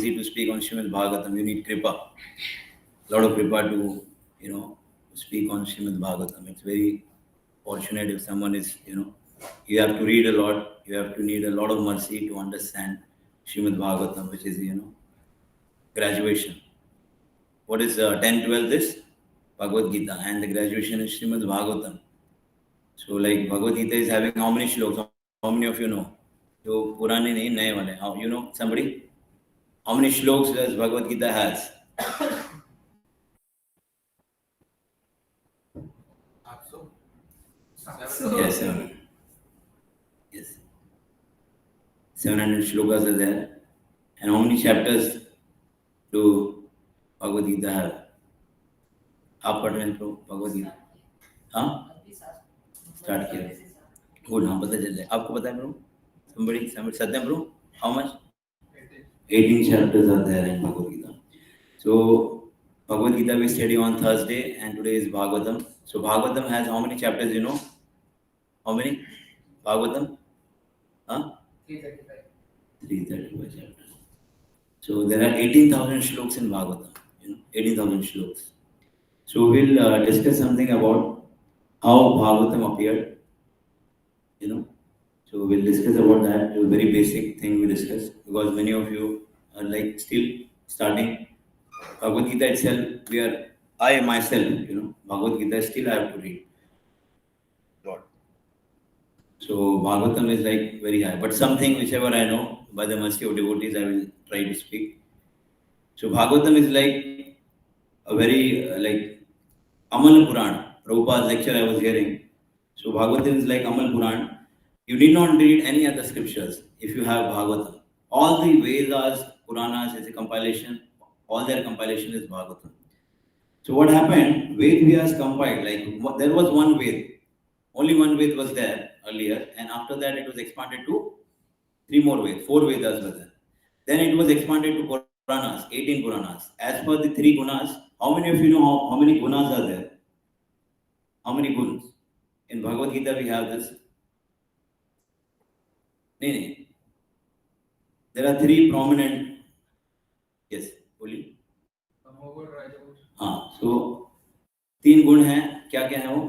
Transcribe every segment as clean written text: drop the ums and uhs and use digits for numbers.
easy to speak on Srimad Bhagavatam. You need kripa, a lot of kripa to, speak on Srimad Bhagavatam. It's very fortunate if someone is, you have to read a lot, you have to need a lot of mercy to understand Srimad Bhagavatam, which is, graduation. What is 10, 12 this? Bhagavad Gita. And the graduation is Srimad Bhagavatam. So like Bhagavad Gita is having how many shlokas? How many of you know? So Purani nahi, naye wale. How, you know somebody? How many shlokas does Bhagavad Gita has? Yes, 700. Yes. 700 shlokas are there. And how many chapters do Bhagavad Gita have? आप पढ़ रहे हैं तो भगवद गीता हाँ start किया good हाँ पता चल जाए आपको पता है bro somebody Satyam bro how much 18 chapters are there in Bhagavad Gita. So Bhagavad Gita we study on Thursday and today is Bhagavatam. So Bhagavatam has how many chapters, you know? How many? Bhagavatam? Huh? 335 chapters. So there are 18,000 shlokas in Bhagavatam. 18,000 shlokas. So we'll discuss something about how Bhagavatam appeared. So we'll discuss about that. A very basic thing we discuss because many of you are like still starting. Bhagavad Gita itself, I myself, Bhagavad Gita still I have to read. Lord. So Bhagavatam is like very high. But something whichever I know, by the mercy of devotees, I will try to speak. So Bhagavatam is like a very like Amal Puran. Prabhupada's lecture I was hearing. So Bhagavatam is like Amal Puran. You need not read any other scriptures if you have Bhagavatam. All the Vedas, Puranas is a compilation. All their compilation is Bhagavatam. So what happened? Ved Vyas compiled. Like there was one Ved. Only one Ved was there earlier, and after that it was expanded to 3 more Ved. 4 Vedas were there. Then it was expanded to Puranas, 18 Puranas. As per the 3 Gunas, how many of you know how many Gunas are there? How many Gunas? In Bhagavad Gita we have this. No. There are 3 prominent. Yes, बोलिए. हाँ, so 3 गुण हैं. क्या क्या है वो?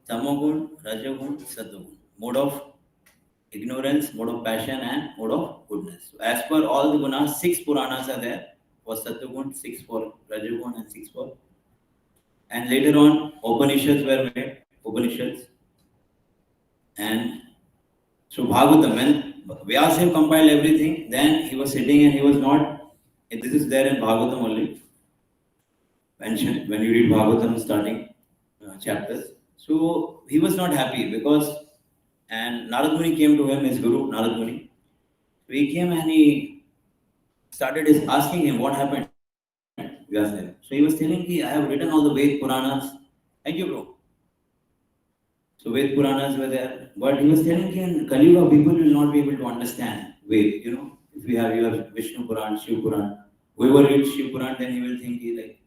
तमोगुण, रजोगुण, सत्वगुण. Mode of ignorance, mode of passion, and mode of goodness. So as per all the gunas, 6 Puranas are there for Sattvagun, 6 for Rajagun, and 6 for. And later on, Upanishads were made. Upanishads. And so Bhagavatam, when Vyasa compiled everything, then he was sitting and he was not. This is there in Bhagavatam only mentioned when you read Bhagavatam starting chapters. So he was not happy because, and Narad Muni came to him, his guru, Narad Muni. So he came and he started asking him what happened. Vyasa. So he was telling me, I have written all the Ved Puranas. Thank you, bro. So Ved Puranas were there. But he was telling me in Kali Yuga, people will not be able to understand Ved. If you have Vishnu Puran, Shiv Puran, whoever reads Shiv Puran, then he will think he like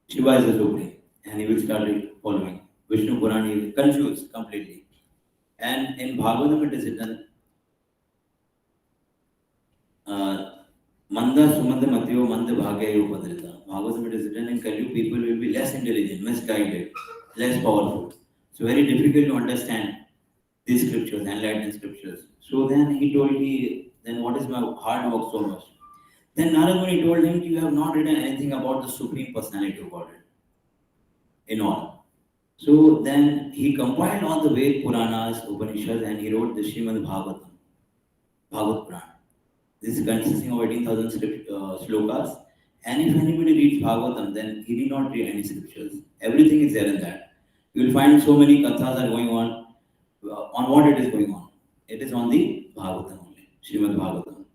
Shiva is the supreme. And he will start following. Vishnu Puran, he is confused completely. And in Bhagavatam it is written, Manda Sumanda Matyo Manda Bhagaya Upadrita. Bhagavatam it is written in Kali Yuga, people will be less intelligent, misguided, less powerful. So very difficult to understand these scriptures, enlightened scriptures. So then he told me, then what is my hard work so much? Then Narad Muni told him, you have not written anything about the Supreme Personality of Godhead in all. So then he compiled all the Ved Puranas, Upanishads, and he wrote the Srimad Bhagavatam, Bhagavad Puran. This is consisting of 18,000 slokas. And if anybody reads Bhagavatam, then he need not read any scriptures. Everything is there in that. You will find so many kathas are going on what it is going on. It is on the Bhagavatam only, Srimad Bhagavatam.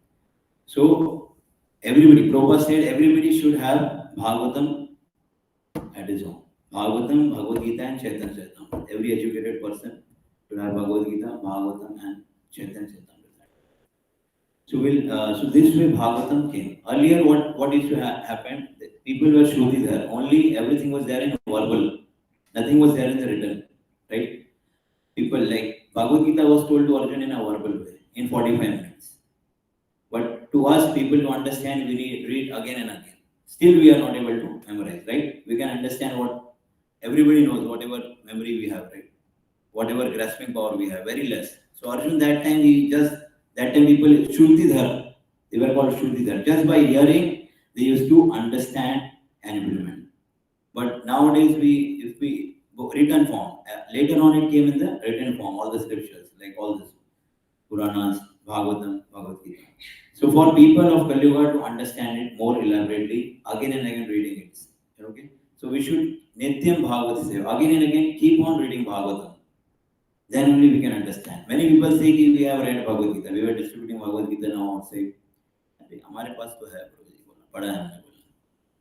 So everybody, Prabhupada said everybody should have Bhagavatam at his own. Bhagavatam, Bhagavad Gita, and Chaitanya Charitamrita. Every educated person should have Bhagavad Gita, Bhagavatam, and Chaitanya Charitamrita. So this way Bhagavatam came. Earlier, what used to happen? People were Shruti there. Only everything was there in verbal. Nothing was there in the written. Right? People like Bhagavad Gita was told to Arjuna in a verbal way, in 45 minutes. But to us people to understand, we need read again and again. Still, we are not able to memorize, right? We can understand what everybody knows, whatever memory we have, right? Whatever grasping power we have, very less. So Arjun, that time people Shrutidhar, they were called Shrutidhar. Just by hearing, they used to understand and implement. But nowadays, if we written form, later on it came in the written form, all the scriptures, like all this Puranas, Bhagavatam, Bhagavad Gita. So for people of Kali Yuga to understand it more elaborately, again and again reading it. Okay? So we should Nityam Bhagavad Gita. Again and again keep on reading Bhagavatam. Then only we can understand. Many people say that we have read Bhagavad Gita. We were distributing Bhagavad Gita now and say, हमारे पास तो है पढ़ा है हमने बोला.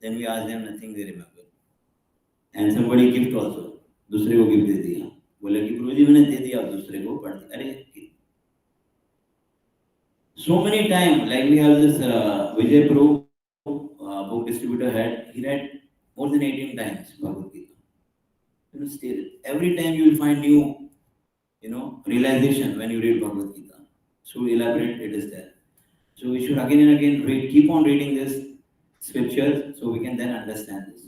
Then we ask them, nothing they remember. And somebody gift also. दूसरे को gift दे दिया. बोले कि प्रभु मैंने दे दिया दूसरे को पढ़ दिया. अरे so many times, like we have this Vijay Prabhu book distributor he read more than 18 times Bhagavad Gita. Still, every time you will find new, realization when you read Bhagavad Gita. So elaborate it is there. So we should again and again keep on reading this scriptures so we can then understand this.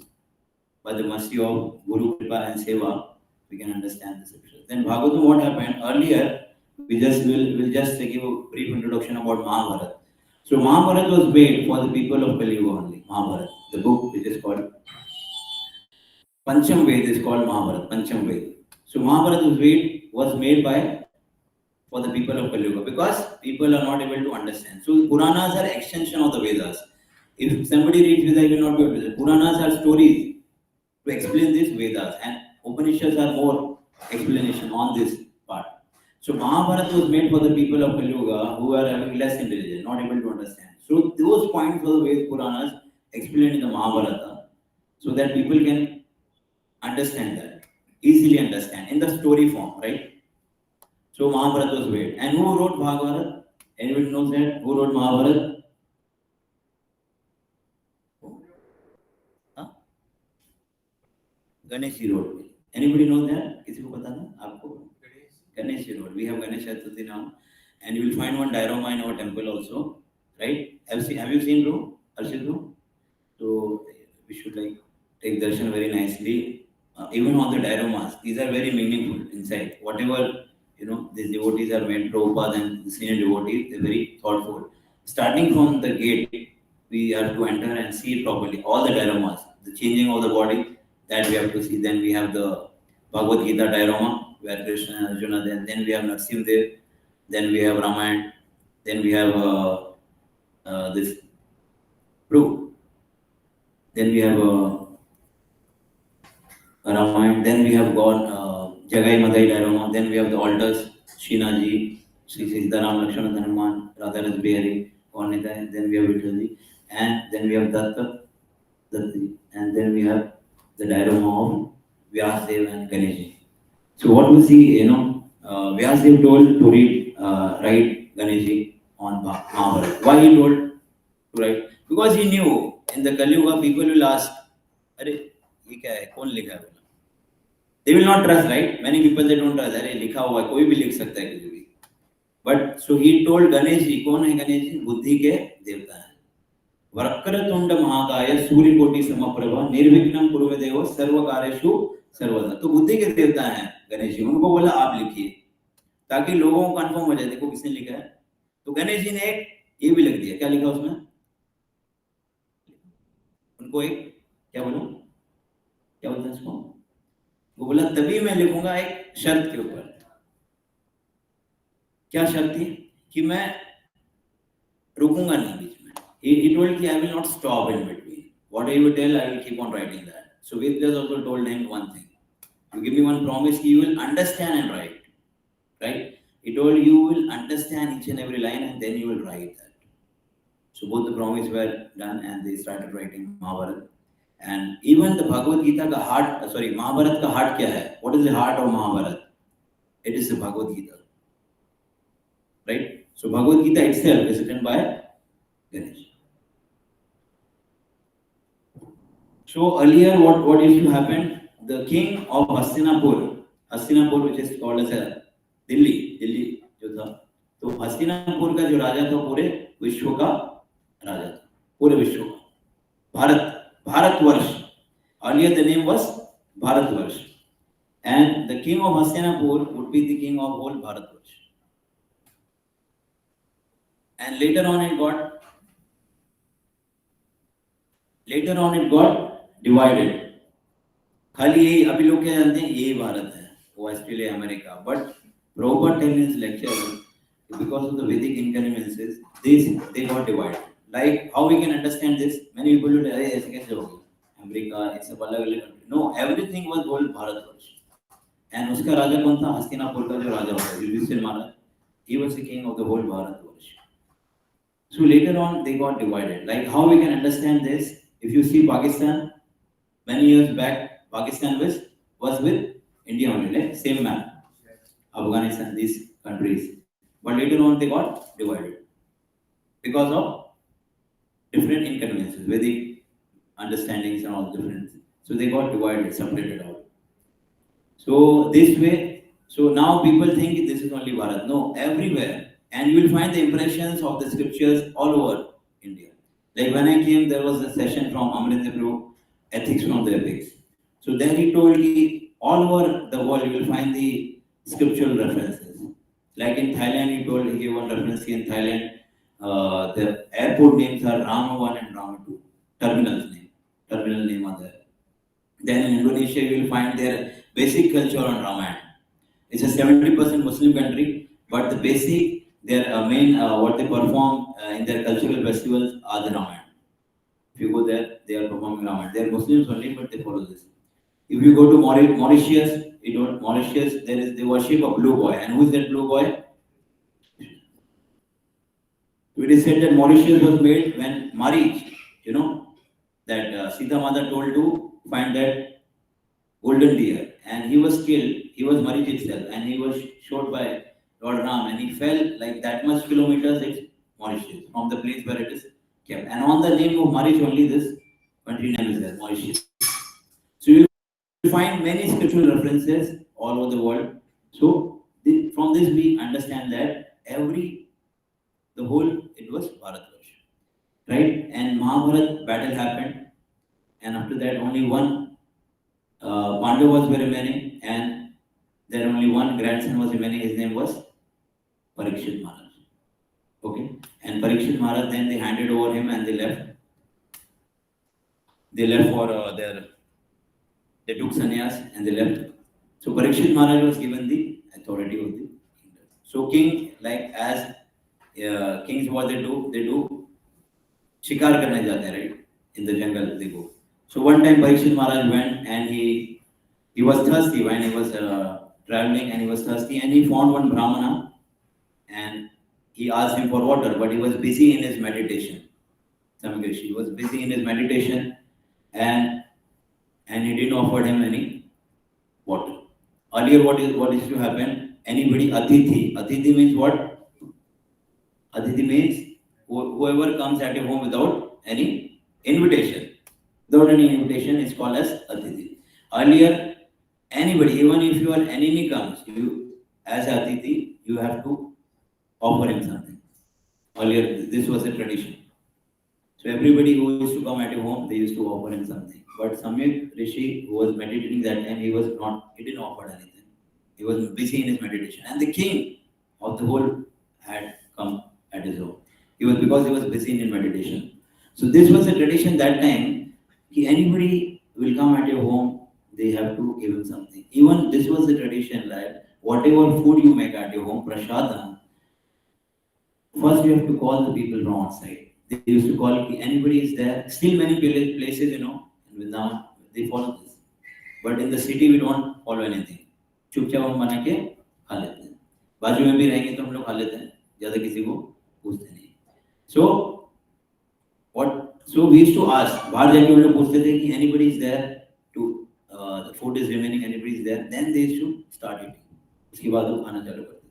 By the mercy of Guru Kripa and Seva, we can understand the scriptures. Then Bhagavatam, what happened earlier? We'll just give a brief introduction about Mahabharata. So Mahabharata was made for the people of Kali Yuga only. Mahabharata, the book which is called Pancham Ved is called Mahabharata. Pancham Ved. So Mahabharata was made for the people of Kali Yuga because people are not able to understand. So Puranas are extension of the Vedas. If somebody reads Vedas, he will not be able to understand. Puranas are stories to explain these Vedas, and Upanishads are more explanation on this part. So Mahabharata was made for the people of Kali Yuga who are having less intelligence, not able to understand. So those points of the Ved Puranas explained in the Mahabharata so that people can understand that, easily understand in the story form, right? So Mahabharata was made. And who wrote Bhagavatam? Anybody knows that? Who wrote Mahabharata? Huh? Ganesh wrote. Anybody knows that? किसी को पता था? आपको? Ganesh wrote. We have Ganesh Chaturthi now, and you will find one diorama in our temple also, right? Have you seen bro? Arshid bro? So we should take darshan very nicely. Even on the dioramas, these are very meaningful inside. Whatever these devotees are made, Prabhupada and the senior devotees, they're very thoughtful. Starting from the gate, we have to enter and see it properly. All the dioramas, the changing of the body, that we have to see. Then we have the Bhagavad Gita diorama, where Krishna and Arjuna, then we have Narsimha, then we have Ramayana, then we have this Prabhu, then we have Ramayana, then we have got Jagai Madai diorama, then we have the altars, Shinaji, Sri Sitaram, Lakshmana, Hanuman, Radha Bihari, Kornita, then we have Vittalji, and then we have Datta, and then we have the diorama of Vyasadeva and Ganesh. So what we see, Vyasadeva told to write Ganesh on Mahabharata. Why he told to write? Because he knew in the Kali Yuga people will ask, "Arey, ye kya hai? Kaun likha hai?" They will not trust, right? Many people they don't trust. "Arey, likha hua hai, koi bhi likh sakta hai kuch bhi." But so he told Ganesh ji, "Kaun hai Ganesh ji? Buddhi ke devta hai. Vakratunda महाकाय सूर्यकोटि समप्रभा निर्विघ्नं कुरु देव सर्व कार्येषु सर्वदा। तो बुद्धि के देवता हैं गणेश जी। उनको बोला आप लिखिए ताकि लोगों को कंफर्म हो जाए, देखो किसने लिखा है। तो गणेश जी ने एक ये भी लिख दिया। क्या लिखा उसमें? उनको एक क्या बोलते हैं इसको? वो बोला तभी मैं लिखूंगा एक शर्त के ऊपर। क्या शर्त थी? कि मैं रुकूंगा नहीं बीच में। He told me, I will not stop in between. Whatever you tell, I will keep on writing that. So Vedas also told him one thing. You give me one promise, you will understand and write. Right? He told you will understand each and every line and then you will write that. So both the promises were done and they started writing Mahabharata. And even the Bhagavad Gita ka heart, Mahabharata ka heart kya hai? What is the heart of Mahabharata? It is the Bhagavad Gita. Right? So Bhagavad Gita itself is written by Ganesh. So earlier, what used to happen? The king of Hastinapur, which is called as a Delhi जो था, तो हस्तिनापुर का जो राजा था पूरे विश्व का पूरे विश्व में Bharat Bharatvarsh. Earlier the name was Bharatvarsh, and the king of Hastinapur would be the king of whole Bharatvarsh. And later on it got divided. खाली यही अभी लोग क्या जानते हैं यही भारत है, वो Australia America. But Prabhupada tell in his lecture, because of the Vedic inconveniences, they got divided. Like how we can understand this? Many people would say, ऐसे कैसे हो गया? अमेरिका एक सब अलग अलग country. No, everything was whole Bharatvarsh. And उसका राजा कौन था? हस्तिनापुर का जो राजा होता है, युधिष्ठिर महाराज. He was the king of the whole Bharatvarsh. So later on they got divided. Like how we can understand this? If you see Pakistan, many years back, Pakistan was with India only, like same map. Afghanistan, these countries. But later on they got divided because of different inconveniences, Vedic understandings and all different. So they got divided, separated out. So this way, so now people think this is only Bharat. No, everywhere. And you will find the impressions of the scriptures all over India. Like when I came, there was a session from Amrita Prabhu, Ethics from the Epics. So there he told me all over the world you will find the scriptural references. Like in Thailand, he gave one reference in Thailand. The airport names are Rama 1 and Rama 2. Terminal name are there. Then in Indonesia, you will find their basic culture on Ramayana. It's a 70% Muslim country, but the basic, their main, what they perform in their cultural festivals are the Ramayana. If you go there, they are performing Ramayana. They are Muslims only, but they follow this. If you go to Mauritius, they worship a blue boy. And who is that blue boy? It is said that Mauritius was made when Marich, that Sita Mata told to find that golden deer, and he was killed. He was Marich itself, and he was shot by Lord Ram, and he fell like that much kilometers. It's Mauritius from the place where it is kept, and on the name of Marich only this country name is there, Mauritius. So you will find many scriptural references all over the world. So from this we understand that the whole it was Bharatvarsh, right? And Mahabharat battle happened, and after that only one Pandavas were remaining, and there only one grandson was remaining. His name was Parikshit Maharaj. Okay, and Parikshit Maharaj, then they handed over him and they left. They left for they took sannyas and they left. So Parikshit Maharaj was given the authority of the kingdom. So king, like as kings, what they do shikar karne jate hain, right? In the jungle they go. So one time Parikshit Maharaj went and he was thirsty when he was traveling, and he was thirsty, and he found one Brahmana and he asked him for water, but he was busy in his meditation. He was busy in his meditation, and he didn't offer him any water. Earlier, what used to happen? Anybody Atithi means what? Atithi means whoever comes at your home without any invitation. Without any invitation is called as Atithi. Earlier, anybody, even if your enemy comes, you as Atithi, you have to offer him something. Earlier, this was a tradition. So everybody who used to come at your home, they used to offer him something. But Samyak Rishi, who was meditating that time, he didn't offer anything. He was busy in his meditation. And the king of the whole had come at his home. Because he was busy in his meditation. So this was a tradition that time. Anybody will come at your home, they have to give him something. Even this was the tradition, like whatever food you make at your home, prasadam, first you have to call the people from outside. They used to call anybody is there. Still many places, in Vrindavan, they follow this. But in the city, we don't follow anything. चुपचाप हम बना के खा लेते हैं. बाजू में भी रहेंगे तो हम लोग खा लेते हैं. ज़्यादा किसी को पूछते नहीं. So we used to ask. बाहर जाके हम लोग पूछते थे कि anybody is there to the food is remaining. Anybody is there? Then they used to start eating. उसके बाद वो खाना चालू करते.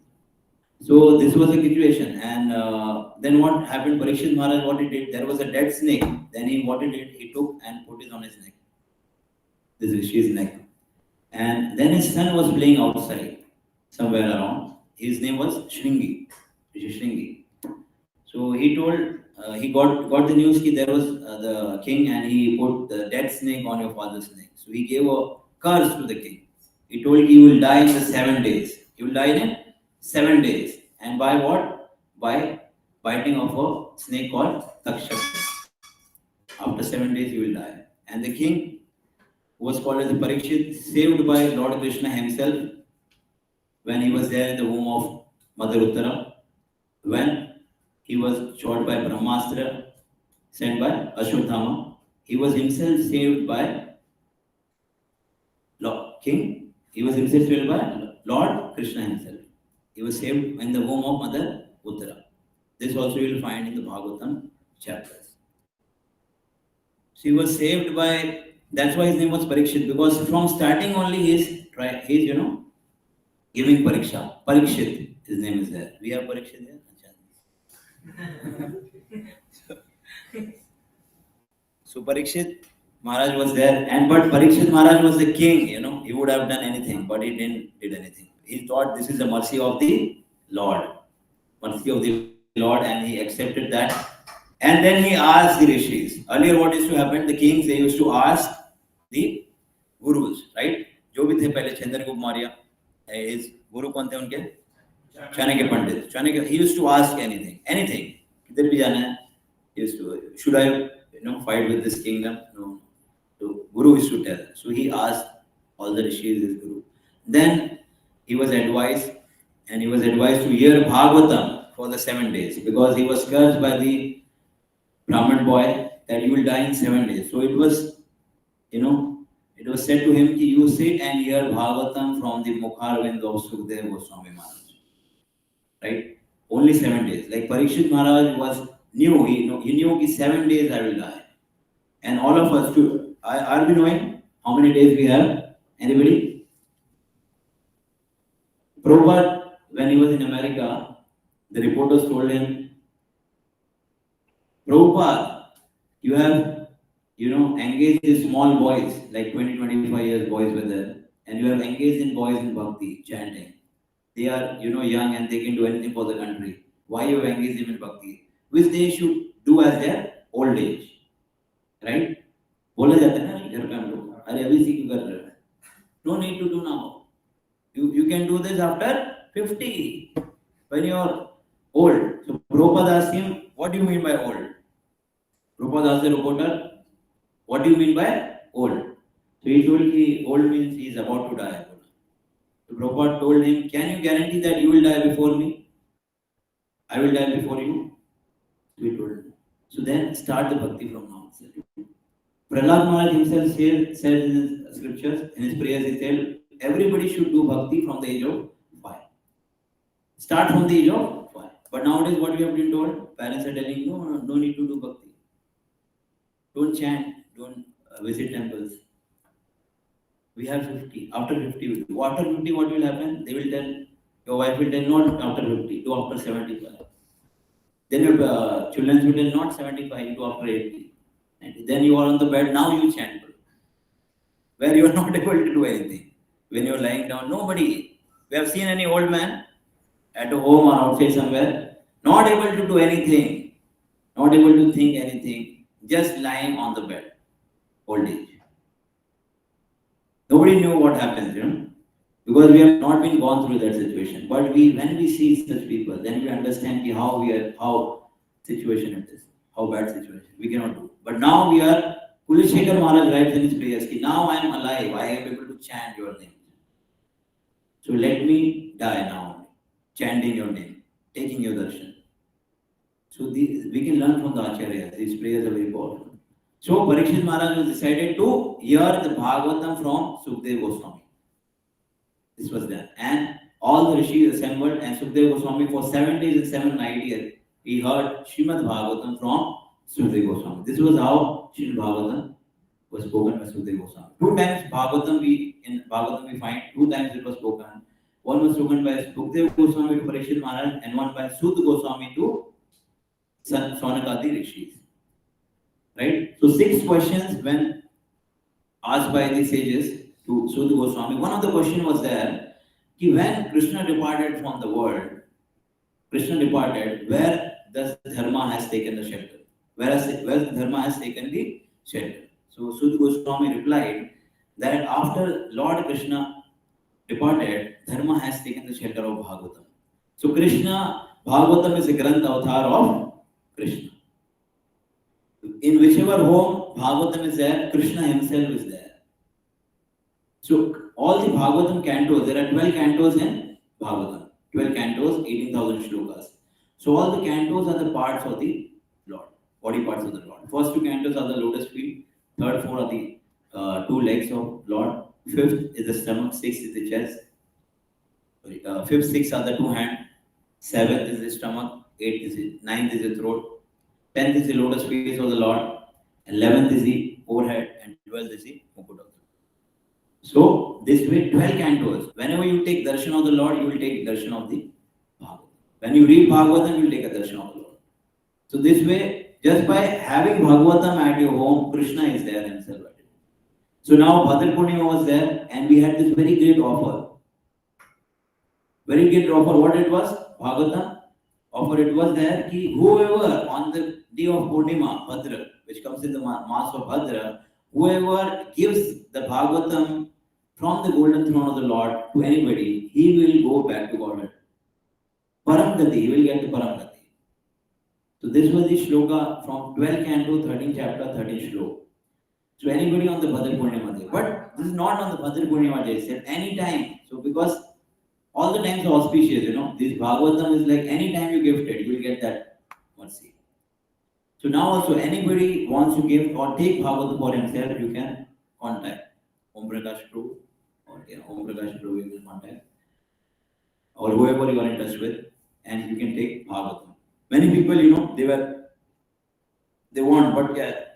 So this was a situation, and then what happened? Parikshit Maharaj, what he did? There was a dead snake. Then he took and put it on his neck. This Rishi's neck. And then his son was playing outside, somewhere around. His name was Shringi, Rishi Shringi. So he told he got the news that there was the king, and he put the dead snake on your father's neck. So he gave a curse to the king. He told he will die in the 7 days. He will die in 7 days. And by what? By biting of a snake called Takshaka. After 7 days he will die. And the king, who was called as the Parikshit, saved by Lord Krishna himself when he was there in the womb of Mother Uttara, when he was shot by Brahmastra sent by Ashwatthama. He was himself saved by King. He was himself saved by Lord Krishna himself. He was saved in the womb of Mother Uttara. This also you will find in the Bhagavatam chapters. So he was saved by, that's why his name was Parikshit, because from starting only he's giving Pariksha. Parikshit, his name is there. We have Parikshit there? So Parikshit Maharaj was there, but Parikshit Maharaj was the king, he would have done anything, but he didn't did anything. He thought this is the mercy of the Lord. Mercy of the Lord, and he accepted that. And then he asked the rishis. Earlier what used to happen, the kings, they used to ask the gurus, right? जो भी थे पहले Chandragupta Maurya, his guru कौन थे उनके? Chanakya Pandit. Chanakya, he used to ask anything. किधर भी जाना है? He used to, should I fight with this kingdom? No. So Guru used to tell. So he asked all the rishis, his Guru. Then he was advised to hear Bhagavatam for the 7 days, because he was cursed by the Brahmin boy that you will die in 7 days. So it was said to him, you sit and hear Bhagavatam from the Mukharvind of Sukadeva Goswami Maharaj. Right? Only 7 days. Like Parikshit Maharaj knew, he knew that 7 days I will die. And all of us too. Are we knowing how many days we have? Anybody? Prabhupada, when he was in America, the reporters told him, Prabhupada, you have, engaged in small boys, like 20-25 years boys were there, and you have engaged in boys in bhakti, chanting. They are, young and they can do anything for the country. Why you have engaged them in bhakti? Which they should do as their old age. Right? बोला जाता है ना घर पे हम लोग, अरे अभी से क्यों कर रहे हो? No need to do now. You can do this after 50, when you are old. So Prabhupada asked him, what do you mean by old? Prabhupada asked the reporter, what do you mean by old? So he told him, old means he is about to die. So Prabhupada told him, can you guarantee that you will die before me? I will die before you? So he told him. So then start the bhakti from now. Prahlad Maharaj himself says in his scriptures, in his prayers, he said, everybody should do bhakti from the age of 5. Start from the age of 5. But nowadays what we have been told, parents are telling, no need to do bhakti. Don't chant, don't visit temples. We have 50. After 50, we do. After 50, what will happen? They will tell, your wife will tell, not after 50, do after 75. Then your children will tell, not 75, do after 80. And then you are on the bed, now you chant. Where you are not able to do anything. When you are lying down, nobody. We have seen any old man at a home or outside somewhere, not able to do anything, not able to think anything, just lying on the bed, old age. Nobody knew what happens, because we have not been gone through that situation. But when we see such people, then we understand how situation it is, how bad situation. We cannot do. But now we are, Kulishekar Maharaj writes in his prayers, now I am alive, I am able to chant your name. So let me die now, chanting your name, taking your darshan. So we can learn from the Acharyas. These prayers are very powerful. So Parikshit Maharaj was decided to hear the Bhagavatam from Sukadeva Goswami. This was done. And all the rishis assembled, and Sukadeva Goswami for 7 days and 7 nights, he heard Srimad Bhagavatam from Sukadeva Goswami. This was how Srimad Bhagavatam was spoken by Sukadeva Goswami. 2 times Bhagavatam we find, 2 times it was spoken. One was spoken by Sukadeva Goswami to Parikshit Maharaj, and one by Sut Goswami to Saunakadi rishis. Right? So 6 questions when asked by the sages to Sut Goswami. One of the questions was when Krishna departed from the world, where thus dharma has taken the shelter. Whereas wealth dharma has taken the shelter. So Sud Goswami replied that after Lord Krishna departed, dharma has taken the shelter of Bhagavatam. So Krishna, Bhagavatam is a Granth avatar of Krishna. In whichever home Bhagavatam is there, Krishna himself is there. So all the Bhagavatam cantos, there are 12 cantos in Bhagavatam. 12 cantos, 18,000 shlokas. So all the cantos are the parts of the Lord, body parts of the Lord. First 2 cantos are the lotus feet, third 4 are the 2 legs of Lord, fifth is the stomach, sixth is the chest, fifth, 6 are the 2 hands, seventh is the stomach, ninth is the throat, 10th is the lotus feet of the Lord, 11th is the forehead, and 12th is the mukut of the Lord. So this way 12 cantos. Whenever you take darshan of the Lord, you will take darshan of the Bhagavatam. When you read Bhagavatam, you will take a darshan of the Lord. So this way, just by having Bhagavatam at your home, Krishna is there himself at it. So now Bhadra Purnima was there, and we had this very great offer. Very great offer. What it was? Bhagavatam offer. It was there ki whoever on the day of Purnima, Bhadra, which comes in the mass of Bhadra, whoever gives the Bhagavatam from the golden throne of the Lord to anybody, he will go back to Godhead. Paramgati, he will get to Paramgati. So this was the shloka from 12 canto, 13 chapter, 13 shloka. So anybody on the Bhadra Purnima day. But this is not on the Bhadra Purnima day, it's at any time. So because all the times are auspicious, this Bhagavatam is like any time you gift it, you will get that mercy. So now also anybody wants to give or take Bhagavatam for himself, you can contact Om Prakash Prabhu or Om Prakash Prabhu, you can contact or whoever you are in touch with, and you can take Bhagavatam. Many people, they want, but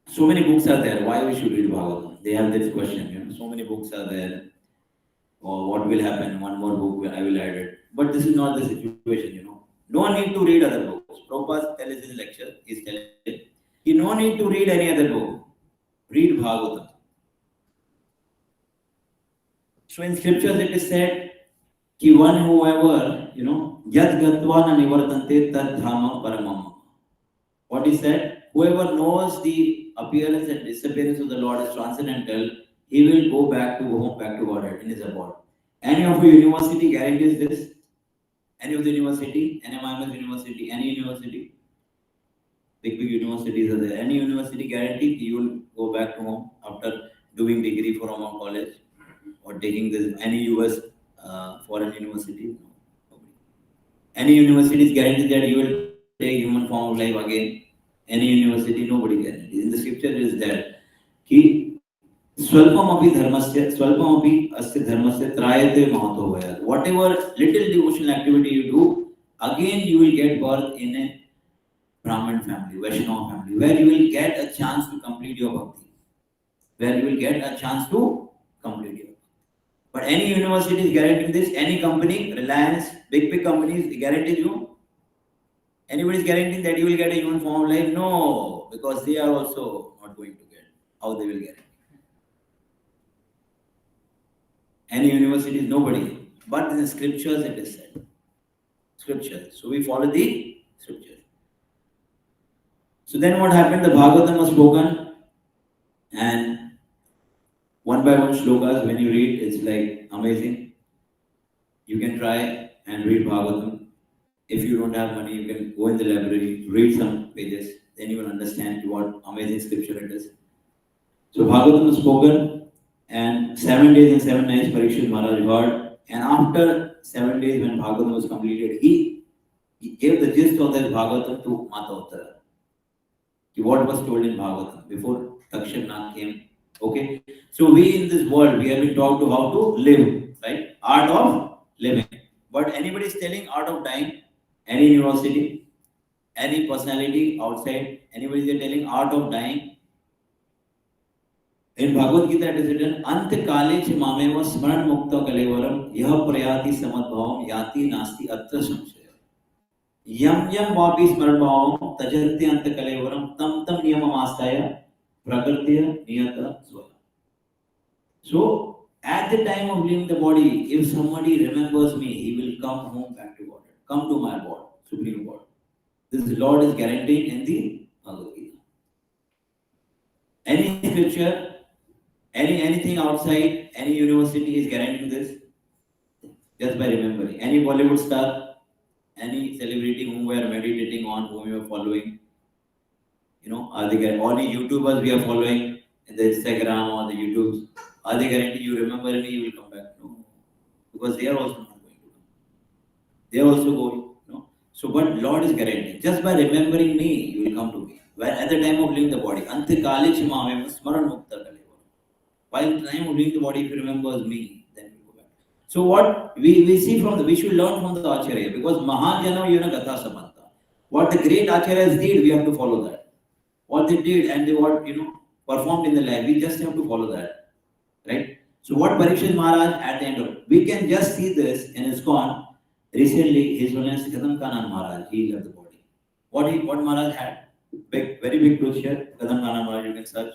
so many books are there. Why we should read Bhagavatam? They have this question. So many books are there. Or what will happen? One more book I will add it. But this is not the situation. No need to read other books. Prabhupada tells his lecture. He's telling you no need to read any other book. Read Bhagavatam. So in scriptures it is said, ki one whoever, yad gatva na nivartante tad dhamma paramam. What is said? Whoever knows the appearance and disappearance of the Lord is transcendental, he will go back to home, back to Godhead in his abode. Any of your university guarantees this? Any of the university, NMIMS university, any university, big universities are there. Any university guarantee you will go back to home after doing degree from a college or taking this any US foreign university? No. Any university is guaranteed that you will take human form of life again. Any university, nobody guarantees. In the scripture it is there. Ki Swalpamapi dharmasya, swalpamapi asya dharmasya trayate mahato vaya. Whatever little devotional activity you do, again you will get birth in a Brahmin family, Vaishnava family, where you will get a chance to complete your bhakti. But any university is guaranteeing this, any company, Reliance, big companies, guarantee you. Anybody is guaranteeing that you will get a human form of life? No, because they are also not going to get. How they will get it? Any university, nobody. But in the scriptures it is said. Scriptures. So we follow the scriptures. So then what happened? The Bhagavatam was spoken, and one by one shlokas, when you read, it's like amazing. You can try and read Bhagavatam. If you don't have money, you can go in the library, read some pages, then you will understand what amazing scripture it is. So Bhagavatam was spoken, and 7 days and 7 nights Parikshit Maharaj heard, and after 7 days when Bhagavatam was completed, he gave the gist of that Bhagavatam to Mata Uttara. What was told in Bhagavatam before Takshana came. Okay, so we in this world, we have been taught to how to live, right? Art of living. But anybody is telling art of dying, any university, any personality outside, anybody is telling art of dying. In Bhagavad Gita it is written, Ant kale ch mameva smaran mukta kalevaram yah prayati samadbhavam yati nasti atra samshaya. Yam yam vapi smaran bhavam tajanti ant kalevaram tam tam niyamam astaya prakritya niyata swaya. So, at the time of leaving the body, if somebody remembers me, he will come home back to God. Come to my body. Supreme God. This Lord is guaranteeing in the Bhagavad Gita. Any scripture, anything outside, any university is guaranteeing this just by remembering. Any Bollywood star, any celebrity whom we are meditating on, whom we are following, are they all the YouTubers we are following in the Instagram or the YouTubes, are they guaranteeing you remember me, you will come back? No, because they are also not going to come. They are also going. So, but Lord is guaranteeing. Just by remembering me, you will come to me. When at the time of leaving the body, Antikali Chimame Smaran Mukta Kaleva. While the time of leaving the body, if he remembers me, then we go back. So what we see we should learn from the Acharya, because Mahajana Yuna Gatha Samanta. What the great Acharyas did, we have to follow that. What they did and they performed in the life, we just have to follow that. Right? So what Parikshit Maharaj at the end of, we can just see this in ISKCON. Recently, His Holiness Kadam Kanan Maharaj, he left the body. What Maharaj had? Very big picture, Kadam Kanan Maharaj, you can search.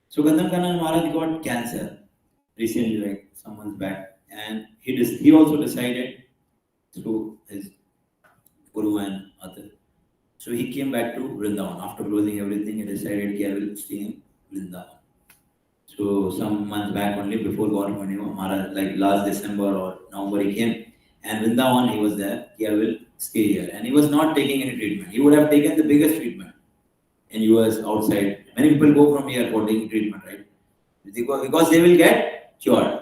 So Kadam Kanan Maharaj got cancer recently, like some months back, and he also decided through his guru and other. So he came back to Vrindavan after closing everything. He decided he will stay in Vrindavan. So some months back only, before God Maharaj, like last December or November, he came, and Vrindavan he was there. He will stay here, and he was not taking any treatment. He would have taken the biggest treatment in US outside. Many people go from here for taking treatment, right? Because they will get cured.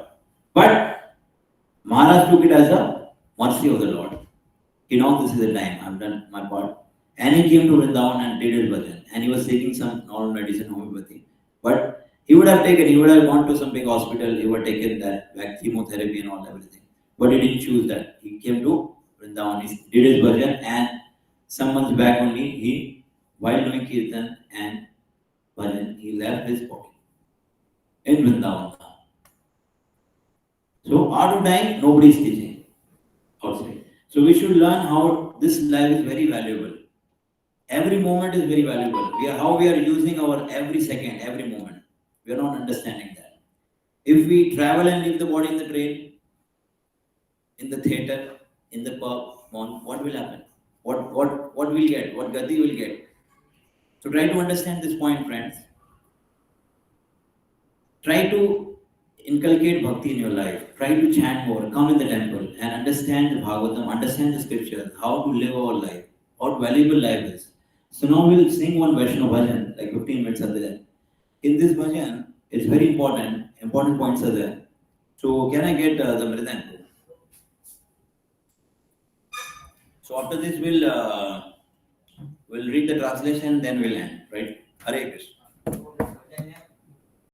But Maharaj took it as a mercy of the Lord. This is the time, I've done my part. And he came to Vrindavan and did his bhajan. And he was taking some normal medicine, homeopathy. But he would have gone to some big hospital, he would have taken that, like chemotherapy and all everything. But he didn't choose that. He came to Vrindavan, he did his bhajan, and some months back only, while doing kirtan and bhajan, he left his body in Vrindavan. So out of time, nobody is teaching outside. So we should learn how this life is very valuable. Every moment is very valuable. How we are using our every second, every moment. We are not understanding that. If we travel and leave the body in the train, in the theater, in the pub, what will happen? What we'll get? What gati will get? So try to understand this point, friends. Try to inculcate bhakti in your life. Try to chant more, come in the temple and understand the Bhagavatam, understand the scriptures, how to live our life, how valuable life is. So now we'll sing one Vaishnava bhajan, like 15 minutes are there. In this bhajan, it's very important points are there. So can I get the mridang? So after this we'll read the translation, then we'll end, right? Hare Krishna.